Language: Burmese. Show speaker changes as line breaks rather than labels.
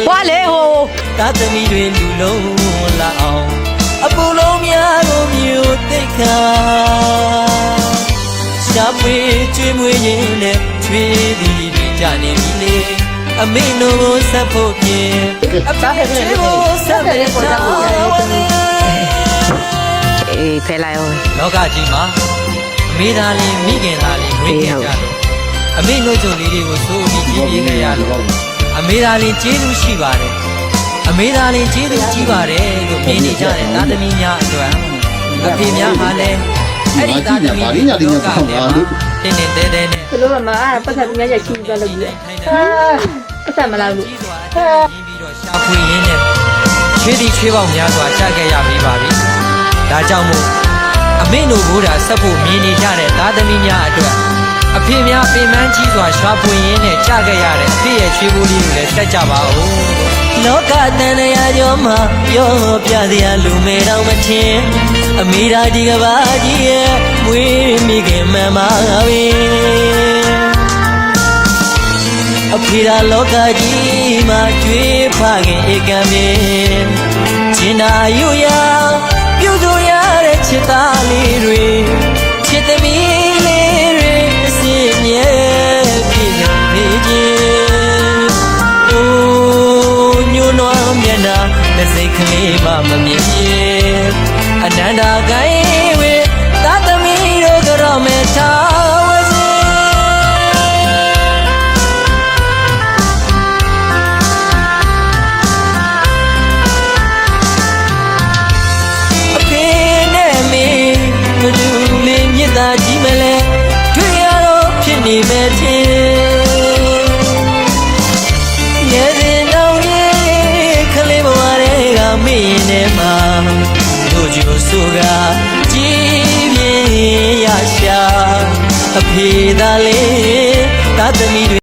哇嘞吼！
大的米对路龙老，不龙面我没有得看。下回追没人嘞，追的人家的米嘞，没弄三铺片，追我三百张。
အေးဖဲလိုက်အောင်
လောကကြီးမှာအမေသားလေးမိခင်သားလေးဝိခင်ကြလို့အမေနှုတ်ချုပ်လေးတွေကိုသိုးပြီးကြီးပြင်းခဲ့ရလို့အမေသားလေးကျေးဇူးရှိပါတယ်အမေသားလေးကျေးဇူးကြီးပါတယ်လို့မြင်နေကြတဲ့သားသမီးများအတွက်အဖေများဟာလည်းအဲ့ဒီသားသမီးတွေလောကထဲမှာတင်းတင်းတဲတဲနဲ့
ဘလို့မအားပတ်သက်များရရှိသွားလို့ပြီပတ်သက်မလားလို့
ပြီးတော့ရှာဖွေရင်းနဲ့ချွေးသည်ချွေးပေါက်များစွာချခဲ့ရပြီးပါပြီဒါကြောင့်မို့အမေတို့ဘိုးတာဆက်ဖို့မြင်နေကြတဲ့သားသမီးများအတွက်အဖေများပင်ပန်းကြီးစွာရှာဖွေရင်းနဲ့ချခဲ့ရတဲ့အဖေရဲ့ချွေးဘိုးလေးကိုလည်းဆက်ကြပါဦးလောကတန်ရာကျော်မှာပြောပြစရာလူမဲတော့မထင်အမေရာဒီကဘာကြီးရဲ့မွေးမိခင်မှန်ပါပဲအဖေရာလောကကြီးမှာကျွေးဖခင်ဧကံမြေကျင်နာယူရာပြုစုရတဲ့ချစ်သားလေးတွေချစ်သမီးလေးတွေအစင်မြဲပြည့်စုံနေခြင်းအိုးညွန်းတော်မျက်နှာလက်စိတ်ကလေးမှမမြင်ရင်အနန္တကိုင်းဝေသာသမီးတို့ကြောမဲ့ထားဝစေသာကြီးမလဲတွေ့ရတော့ဖြစ်နေမဲ့ချင်းငယ်စဉ်တောင်ရဲ့ခလေးဘဝတွေကမေ့ရင်ထဲမှာတို့ကျိုးဆိုကကြီးပြင်းရရှာအဖေသာလေးသာသမီ